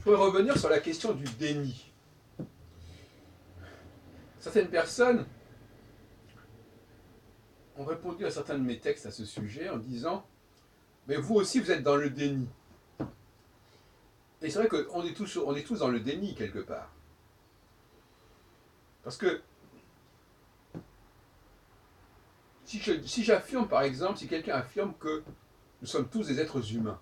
pourrais revenir sur la question du déni. Certaines personnes ont répondu à certains de mes textes à ce sujet en disant « Mais vous aussi, vous êtes dans le déni. » Et c'est vrai qu'on est tous dans le déni quelque part. Parce que si j'affirme, par exemple, si quelqu'un affirme que nous sommes tous des êtres humains,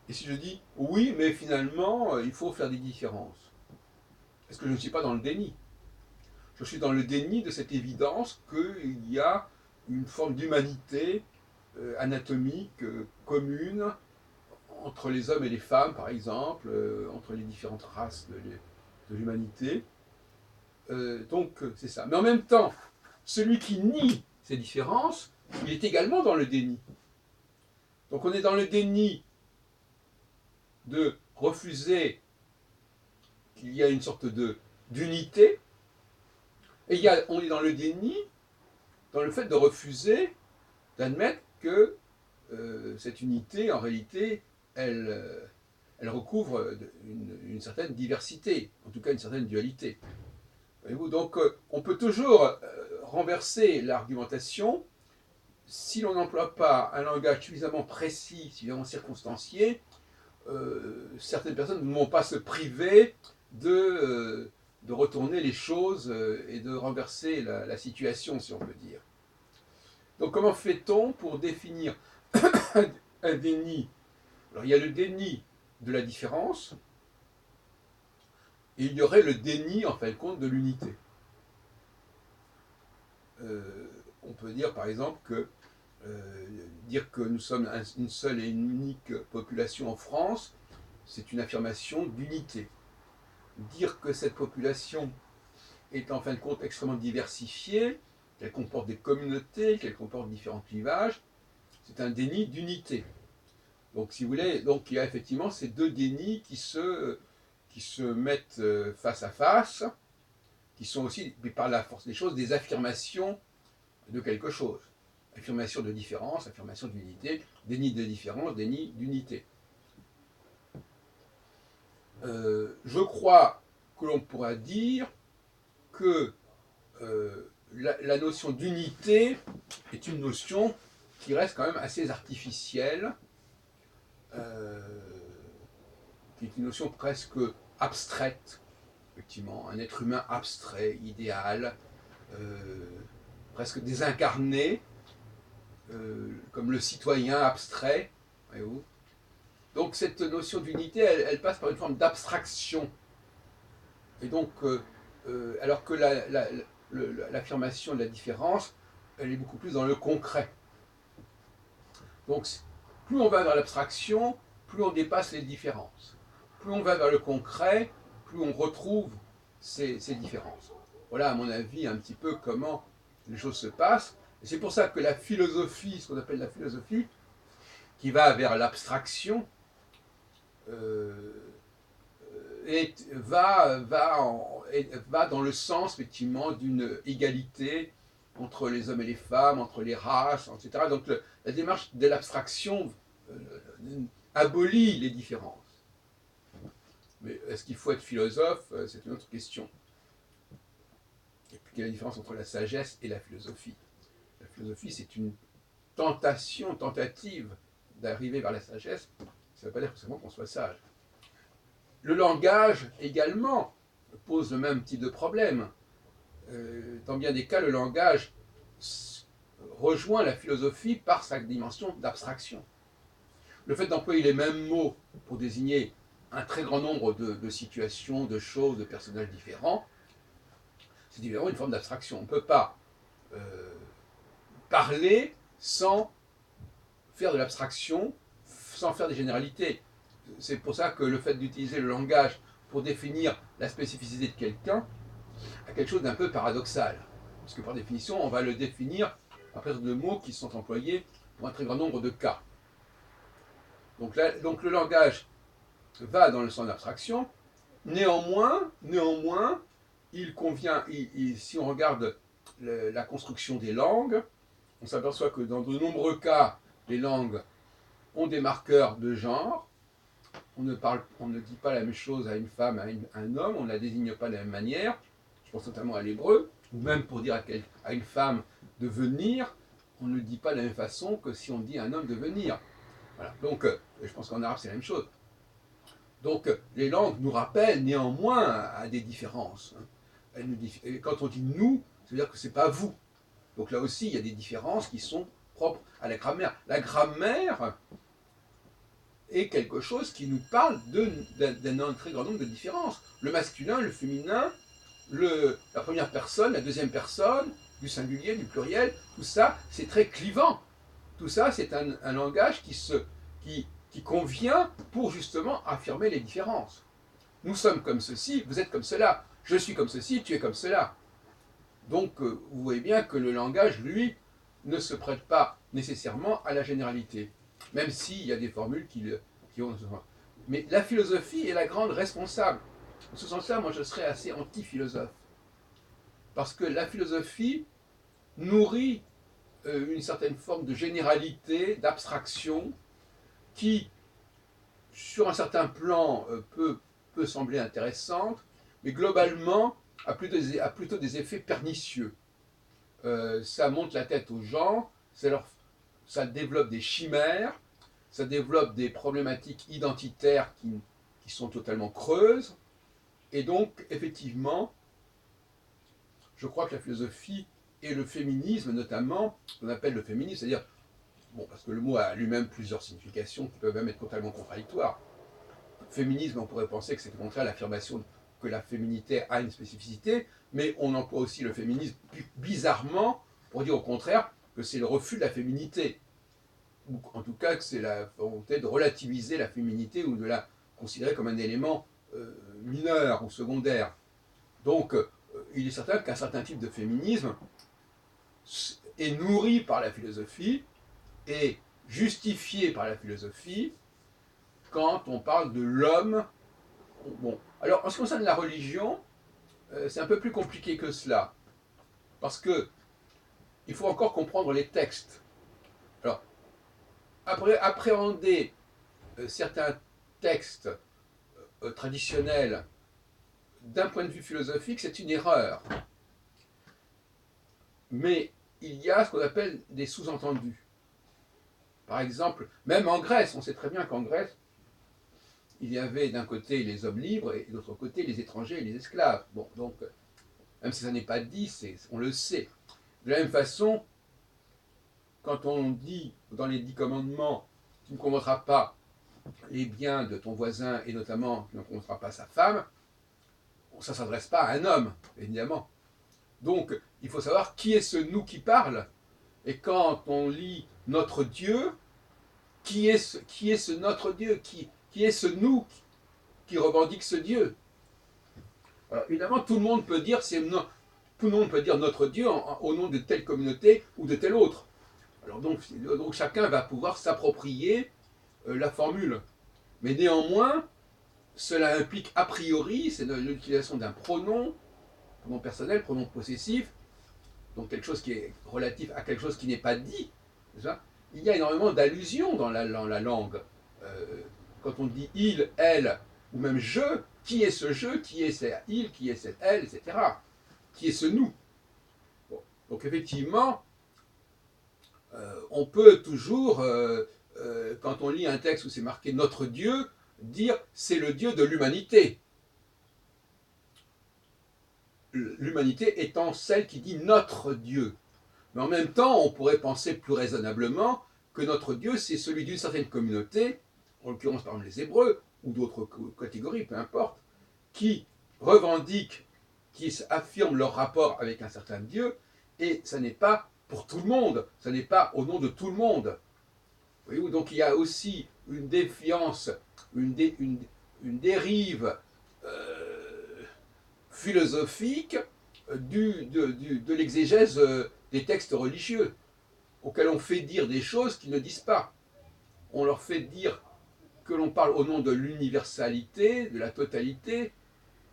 et si je dis oui, mais finalement, il faut faire des différences, est-ce que je ne suis pas dans le déni? Je suis dans le déni de cette évidence qu'il y a une forme d'humanité anatomique commune entre les hommes et les femmes, par exemple, entre les différentes races de l'humanité. Donc, c'est ça. Mais en même temps, celui qui nie ces différences, il est également dans le déni. Donc, on est dans le déni de refuser qu'il y a une sorte d'unité, et on est dans le déni, dans le fait de refuser d'admettre que cette unité, en réalité, elle recouvre une certaine diversité, en tout cas une certaine dualité. Voyez-vous, donc on peut toujours renverser l'argumentation si l'on n'emploie pas un langage suffisamment précis, suffisamment circonstancié. Certaines personnes ne vont pas se priver de retourner les choses et de renverser la situation, si on peut dire. Donc comment fait-on pour définir un déni? Alors il y a le déni de la différence, et il y aurait le déni, en fin de compte, de l'unité. On peut dire, par exemple, dire que nous sommes une seule et une unique population en France, c'est une affirmation d'unité. Dire que cette population est en fin de compte extrêmement diversifiée, qu'elle comporte des communautés, qu'elle comporte différents clivages, c'est un déni d'unité. Donc, si vous voulez, donc il y a effectivement ces deux dénis qui se mettent face à face, qui sont aussi, par la force des choses, des affirmations de quelque chose. Affirmation de différence, affirmation d'unité, déni de différence, déni d'unité. Je crois que l'on pourra dire que la notion d'unité est une notion qui reste quand même assez artificielle, qui est une notion presque abstraite, effectivement, un être humain abstrait, idéal, presque désincarné, comme le citoyen abstrait, voyez-vous. Donc cette notion d'unité, elle passe par une forme d'abstraction. Et donc, alors que l'affirmation de la différence, elle est beaucoup plus dans le concret. Donc, plus on va vers l'abstraction, plus on dépasse les différences. Plus on va vers le concret, plus on retrouve ces différences. Voilà, à mon avis, un petit peu comment les choses se passent. Et c'est pour ça que la philosophie, ce qu'on appelle la philosophie, qui va vers l'abstraction, va dans le sens, effectivement, d'une égalité entre les hommes et les femmes, entre les races, etc. Donc la démarche de l'abstraction abolit les différences. Mais est-ce qu'il faut être philosophe? C'est une autre question. Et puis quelle est la différence entre la sagesse et la philosophie? La philosophie, c'est une tentative d'arriver vers la sagesse. Ça ne veut pas dire forcément qu'on soit sage. Le langage également pose le même type de problème. Dans bien des cas, le langage rejoint la philosophie par sa dimension d'abstraction. Le fait d'employer les mêmes mots pour désigner un très grand nombre de situations, de choses, de personnages différents, c'est évidemment une forme d'abstraction. On ne peut pas parler sans faire de l'abstraction, sans faire des généralités. C'est pour ça que le fait d'utiliser le langage pour définir la spécificité de quelqu'un a quelque chose d'un peu paradoxal. Parce que par définition, on va le définir à partir de mots qui sont employés pour un très grand nombre de cas. Donc le langage va dans le sens de l'abstraction. Néanmoins, il convient, si on regarde la construction des langues, on s'aperçoit que dans de nombreux cas, les langues ont des marqueurs de genre, on ne dit pas la même chose à une femme, à un homme, on ne la désigne pas de la même manière. Je pense notamment à l'hébreu, ou même pour dire à une femme de venir, on ne le dit pas de la même façon que si on dit à un homme de venir. Voilà. Donc, je pense qu'en arabe, c'est la même chose. Donc, les langues nous rappellent néanmoins à des différences. Et quand on dit nous, ça veut dire que ce n'est pas vous. Donc là aussi, il y a des différences qui sont propres à la grammaire. La grammaire est quelque chose qui nous parle d'un très grand nombre de différences. Le masculin, le féminin, la première personne, la deuxième personne, du singulier, du pluriel, tout ça, c'est très clivant. Tout ça, c'est un langage qui convient pour justement affirmer les différences. Nous sommes comme ceci, vous êtes comme cela. Je suis comme ceci, tu es comme cela. Donc, vous voyez bien que le langage, lui, ne se prête pas nécessairement à la généralité, même s'il y a des formules qui ont... Mais la philosophie est la grande responsable. En ce sens-là, moi, je serais assez anti-philosophe. Parce que la philosophie nourrit une certaine forme de généralité, d'abstraction, qui, sur un certain plan, peut sembler intéressante, mais globalement a plutôt des effets pernicieux. Ça monte la tête aux gens, ça développe des chimères, ça développe des problématiques identitaires qui sont totalement creuses. Et donc, effectivement, je crois que la philosophie et le féminisme, notamment, qu'on appelle le féminisme, c'est-à-dire, bon, parce que le mot a lui-même plusieurs significations qui peuvent même être totalement contradictoires. Féminisme, on pourrait penser que c'est au contraire l'affirmation que la féminité a une spécificité, mais on emploie aussi le féminisme bizarrement pour dire au contraire que c'est le refus de la féminité, ou en tout cas que c'est la volonté de relativiser la féminité ou de la considérer comme un élément mineur ou secondaire. Donc, il est certain qu'un certain type de féminisme est nourri par la philosophie et justifié par la philosophie quand on parle de l'homme. Bon, alors en ce qui concerne la religion, c'est un peu plus compliqué que cela, parce que il faut encore comprendre les textes. Alors, appréhender certains textes traditionnels d'un point de vue philosophique, c'est une erreur. Mais il y a ce qu'on appelle des sous-entendus. Par exemple, même en Grèce, on sait très bien qu'en Grèce, il y avait d'un côté les hommes libres et de l'autre côté les étrangers et les esclaves. Bon, donc, même si ça n'est pas dit, on le sait. De la même façon, quand on dit dans les 10 commandements, tu ne convoiteras pas les biens de ton voisin et notamment tu ne convoiteras pas sa femme, ça ne s'adresse pas à un homme, évidemment. Donc, il faut savoir qui est ce nous qui parle. Et quand on lit notre Dieu, qui est ce notre Dieu, qui est ce nous qui revendique ce Dieu? Alors, évidemment, tout le monde peut dire notre Dieu au nom de telle communauté ou de telle autre. Alors donc chacun va pouvoir s'approprier la formule. Mais néanmoins, cela implique a priori, c'est l'utilisation d'un pronom personnel, pronom possessif, donc quelque chose qui est relatif à quelque chose qui n'est pas dit. Il y a énormément d'allusions dans la langue. Quand on dit il, elle, ou même je, qui est ce je, qui est cet il, qui est cette elle, etc. Qui est ce nous. Bon. Donc effectivement, on peut toujours, quand on lit un texte où c'est marqué notre Dieu, dire c'est le Dieu de l'humanité. L'humanité étant celle qui dit notre Dieu. Mais en même temps, on pourrait penser plus raisonnablement que notre Dieu, c'est celui d'une certaine communauté, en l'occurrence par exemple les Hébreux, ou d'autres catégories, peu importe, qui revendiquent, qui affirment leur rapport avec un certain Dieu, et ça n'est pas pour tout le monde, ça n'est pas au nom de tout le monde. Voyez-vous, donc il y a aussi une défiance, une dérive philosophique de l'exégèse des textes religieux, auxquels on fait dire des choses qu'ils ne disent pas. On leur fait dire que l'on parle au nom de l'universalité, de la totalité.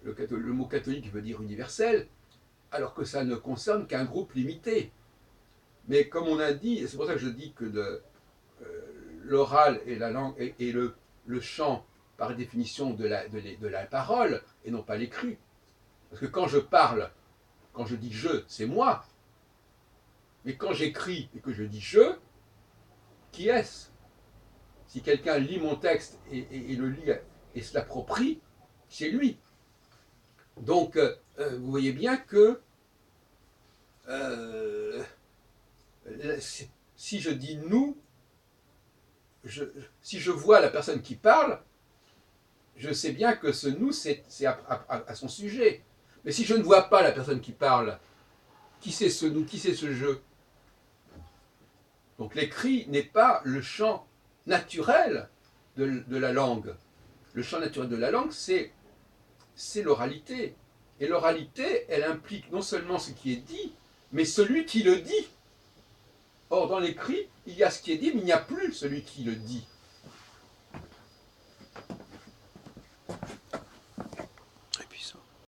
Le mot catholique veut dire universel, alors que ça ne concerne qu'un groupe limité. Mais comme on a dit, c'est pour ça que je dis que l'oral et la langue et le chant par définition de la parole et non pas l'écrit. Parce que quand je parle, quand je dis je, c'est moi. Mais quand j'écris et que je dis je, qui est-ce? Si quelqu'un lit mon texte et le lit et se l'approprie, c'est lui. Donc, vous voyez bien que euh, si je dis nous, si je vois la personne qui parle, je sais bien que ce nous, c'est à son sujet. Mais si je ne vois pas la personne qui parle, qui c'est ce nous, qui c'est ce je? Donc l'écrit n'est pas le champ naturel de la langue. Le champ naturel de la langue, c'est l'oralité. Et l'oralité, elle implique non seulement ce qui est dit, mais celui qui le dit. Or, dans l'écrit, il y a ce qui est dit, mais il n'y a plus celui qui le dit.